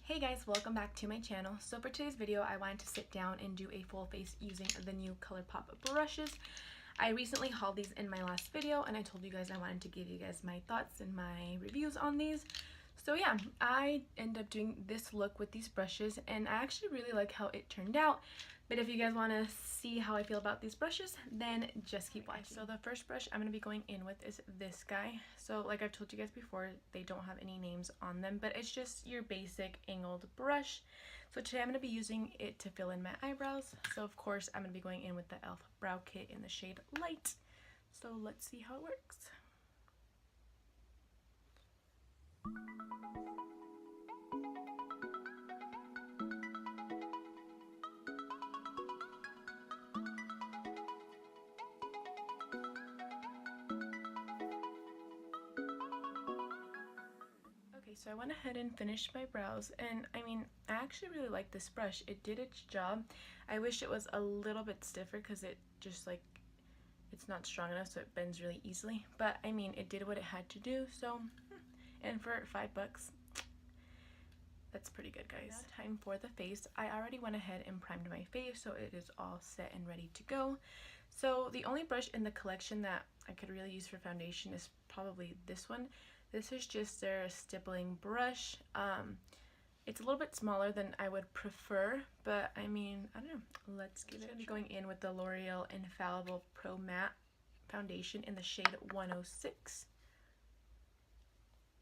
Hey guys, welcome back to my channel. So for today's video, I wanted to sit down and do a full face using the new ColourPop brushes. I recently hauled these in my last video and I told you guys I wanted to give you guys my thoughts and my reviews on these. So yeah, I ended up doing this look with these brushes and I actually really like how it turned out. But if you guys want to see how I feel about these brushes, then just keep watching. So the first brush I'm going to be going in with is this guy. So like I've told you guys before, they don't have any names on them, but it's just your basic angled brush. So today I'm going to be using it to fill in my eyebrows. So of course I'm going to be going in with the e.l.f. Brow Kit in the shade Light. So let's see how it works. So I went ahead and finished my brows, and I mean, I actually really like this brush. It did its job. I wish it was a little bit stiffer because it just like, it's not strong enough so it bends really easily. But I mean, it did what it had to do, so, and for $5, that's pretty good, guys. Now time for the face. I already went ahead and primed my face, so it is all set and ready to go. So the only brush in the collection that I could really use for foundation is probably this one. This is just their stippling brush. It's a little bit smaller than I would prefer, but I mean, I don't know. Let's give it a try. I'm going in with the L'Oreal Infallible Pro Matte Foundation in the shade 106.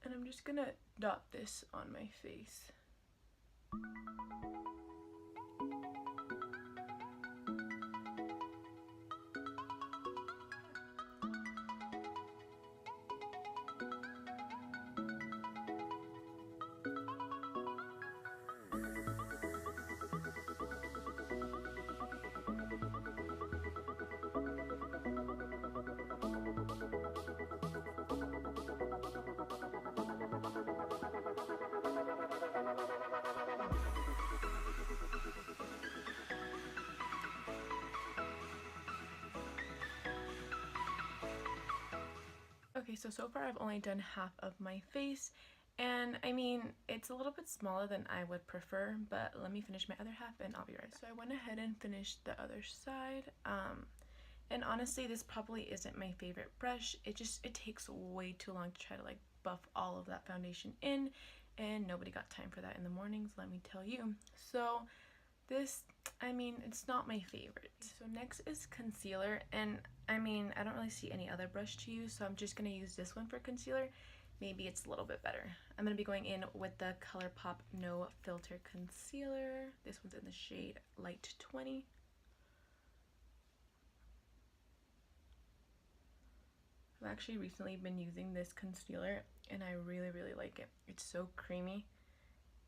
And I'm just gonna dot this on my face. Okay, so far I've only done half of my face, and I mean, it's a little bit smaller than I would prefer, but let me finish my other half and I'll be right back. So I went ahead and finished the other side, and honestly, this probably isn't my favorite brush. It takes way too long to try to like buff all of that foundation in, and nobody got time for that in the mornings, let me tell you. So this, I mean, it's not my favorite. So next is concealer, and I mean, I don't really see any other brush to use, so I'm just going to use this one for concealer. Maybe it's a little bit better. I'm going to be going in with the ColourPop No Filter Concealer. This one's in the shade Light 20. I've actually recently been using this concealer, and I really, really like it. It's so creamy,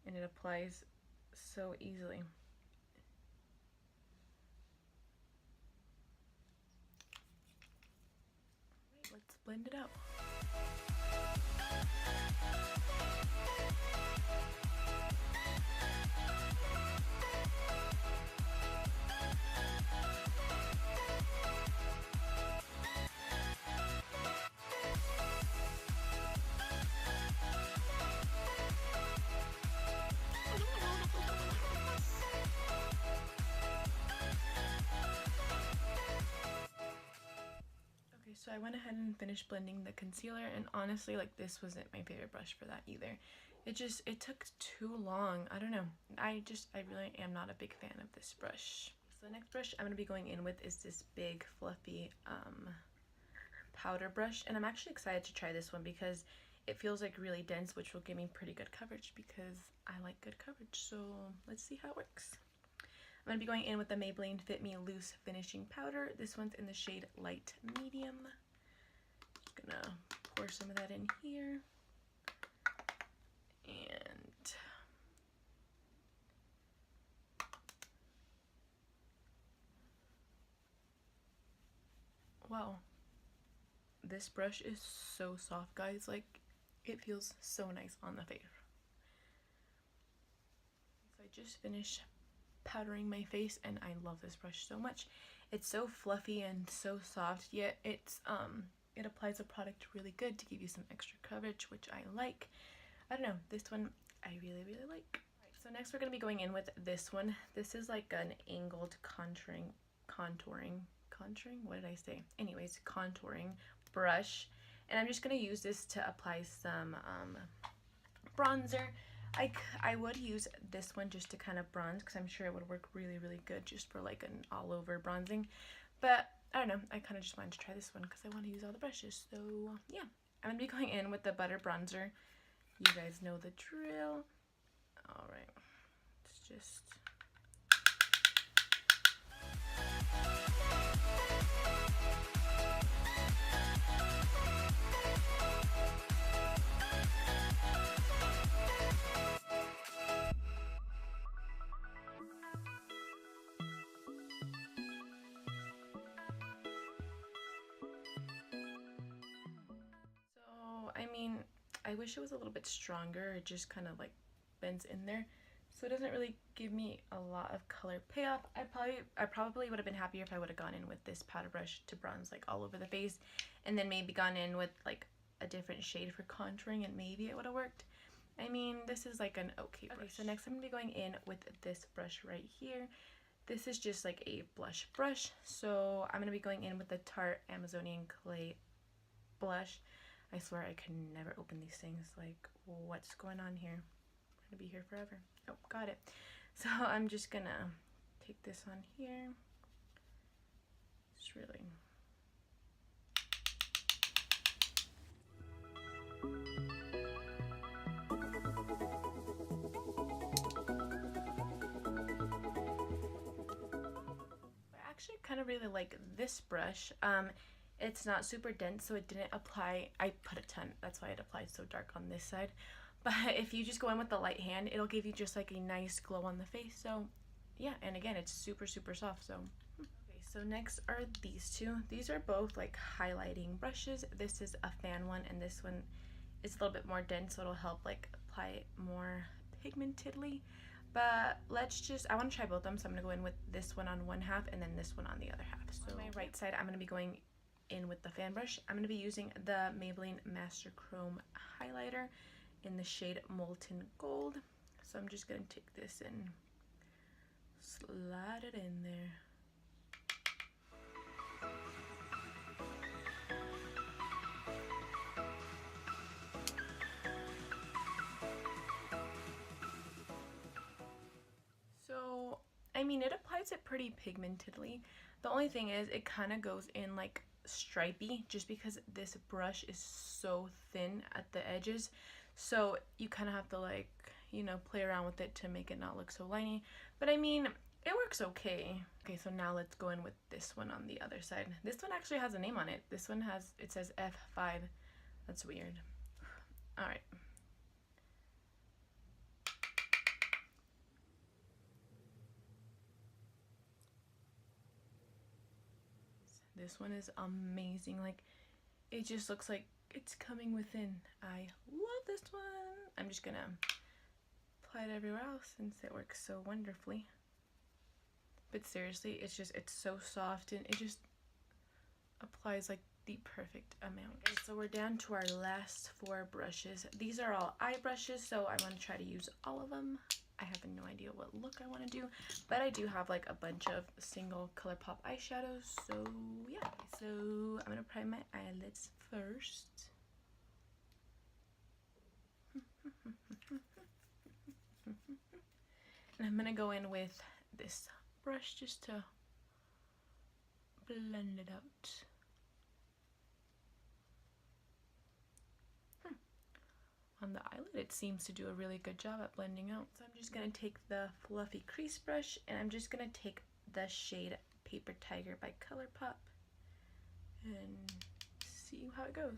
and it applies so easily. Let's blend it out. So I went ahead and finished blending the concealer, and honestly, like, this wasn't my favorite brush for that either. It took too long. I don't know. I really am not a big fan of this brush. So the next brush I'm going to be going in with is this big fluffy powder brush, and I'm actually excited to try this one because it feels like really dense, which will give me pretty good coverage because I like good coverage. So let's see how it works. I'm going to be going in with the Maybelline Fit Me Loose Finishing Powder. This one's in the shade Light Medium. Just gonna pour some of that in here. And wow, this brush is so soft, guys. Like, it feels so nice on the face. So I just finished powdering my face, and I love this brush so much. It's so fluffy and so soft, yet it applies the product really good to give you some extra coverage, which I like. I don't know, this one I really, really like. So next we're going to be going in with this one. This is like an angled contouring, what did I say? Anyways, contouring brush. And I'm just going to use this to apply some bronzer. I would use this one just to kind of bronze because I'm sure it would work really, really good just for like an all over bronzing. But I don't know, I kind of just wanted to try this one because I want to use all the brushes. So yeah, I'm going to be going in with the butter bronzer. You guys know the drill. Alright, it's just... I mean, I wish it was a little bit stronger. It just kind of like bends in there, so it doesn't really give me a lot of color payoff. I probably would have been happier if I would have gone in with this powder brush to bronze like all over the face, and then maybe gone in with like a different shade for contouring, and maybe it would have worked. I mean, this is like an okay brush. Okay, so next I'm gonna be going in with this brush right here. This is just like a blush brush, so I'm gonna be going in with the Tarte Amazonian Clay blush. I swear I can never open these things. Like, what's going on here? I'm gonna be here forever. Oh, got it. So I'm just gonna take this on here. It's really... I actually kind of really like this brush. It's not super dense, so it didn't apply. I put a ton, that's why it applied so dark on this side. But if you just go in with the light hand, it'll give you just like a nice glow on the face. So yeah, and again, it's super, super soft. So okay, so next are these two. These are both like highlighting brushes. This is a fan one, and this one is a little bit more dense, so it'll help like apply it more pigmentedly. But let's just, I want to try both of them, so I'm going to go in with this one on one half and then this one on the other half. So on my right side, I'm going to be going in with the fan brush. I'm going to be using the Maybelline Master Chrome highlighter in the shade Molten Gold. So I'm just going to take this and slide it in there. So, I mean, it applies it pretty pigmentedly. The only thing is it kind of goes in like stripey just because this brush is so thin at the edges, so you kind of have to like, you know, play around with it to make it not look so liney. But I mean, it works okay. Okay, so now let's go in with this one on the other side. This one actually has a name on it. This one has, it says F5. That's weird. All right. This one is amazing. Like, it just looks like it's coming within. I love this one. I'm just gonna apply it everywhere else since it works so wonderfully. But seriously, it's so soft and it just applies like the perfect amount. Okay, so we're down to our last 4 brushes. These are all eye brushes, so I want to try to use all of them. I have no idea what look I want to do, but I do have like a bunch of single ColourPop eyeshadows, so yeah. So I'm gonna prime my eyelids first. And I'm gonna go in with this brush just to blend it out. On the eyelid, it seems to do a really good job at blending out. So I'm just going to take the fluffy crease brush and I'm just going to take the shade Paper Tiger by ColourPop and see how it goes.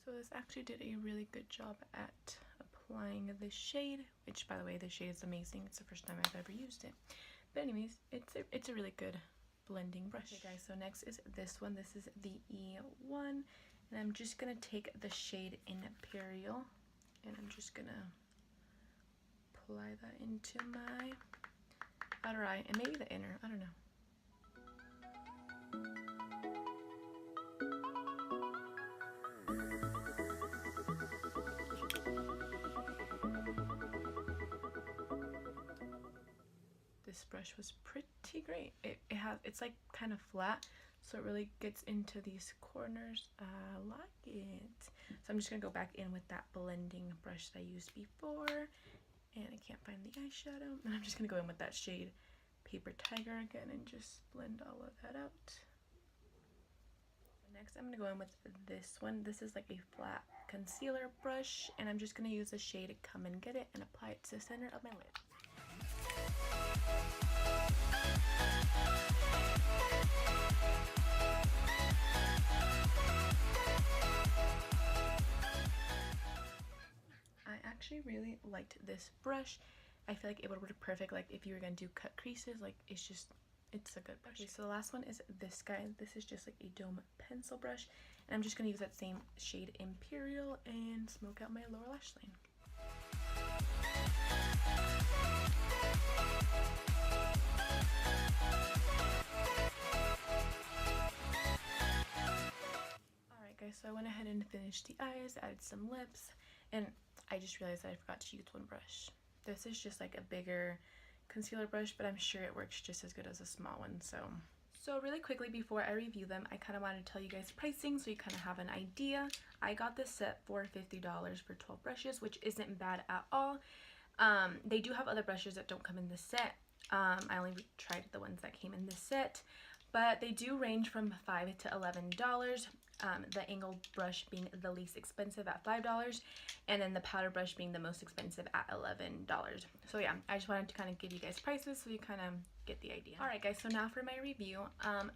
So this actually did a really good job at applying this shade, which by the way, this shade is amazing. It's the first time I've ever used it. But anyways, it's a really good blending brush. Okay guys, so next is this one. This is the E1, and I'm just gonna take the shade Imperial and I'm just gonna apply that into my outer eye and maybe the inner, I don't know. This brush was pretty great. It's like kind of flat, so it really gets into these corners. I like it. So I'm just gonna go back in with that blending brush that I used before, and I can't find the eyeshadow, and I'm just gonna go in with that shade Paper Tiger again and just blend all of that out. Next I'm gonna go in with this one. This is like a flat concealer brush, and I'm just gonna use the shade Come and Get It and apply it to the center of my lid. I actually really liked this brush. I feel like it would work perfect like if you were gonna do cut creases. Like it's a good brush. Okay, so the last one is this guy. This is just like a dome pencil brush, and I'm just gonna use that same shade Imperial and smoke out my lower lash line. Alright guys, so I went ahead and finished the eyes, added some lips, and I just realized that I forgot to use one brush. This is just like a bigger concealer brush, but I'm sure it works just as good as a small one. So really quickly before I review them, I kind of want to tell you guys pricing so you kind of have an idea. I got this set for $50 for 12 brushes, which isn't bad at all. They do have other brushes that don't come in this set. I only tried the ones that came in this set, but they do range from $5 to $11. The angled brush being the least expensive at $5, and then the powder brush being the most expensive at $11. So yeah, I just wanted to kind of give you guys prices so you kind of get the idea. Alright guys, so now for my review.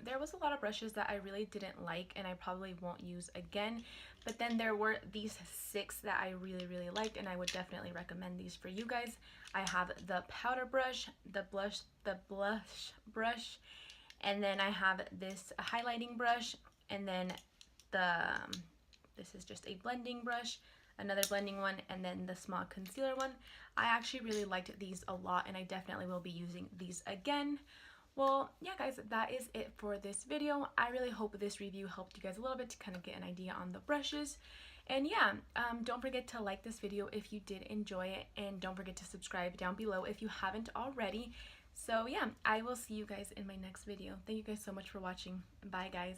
There was a lot of brushes that I really didn't like and I probably won't use again, but then there were these 6 that I really liked, and I would definitely recommend these for you guys. I have the powder brush, the blush brush, and then I have this highlighting brush, and then this is just a blending brush, another blending one, and then the small concealer one. I actually really liked these a lot, and I definitely will be using these again. Well, yeah guys, that is it for this video. I really hope this review helped you guys a little bit to kind of get an idea on the brushes. And yeah, don't forget to like this video if you did enjoy it, and don't forget to subscribe down below if you haven't already. So yeah, I will see you guys in my next video. Thank you guys so much for watching. Bye guys.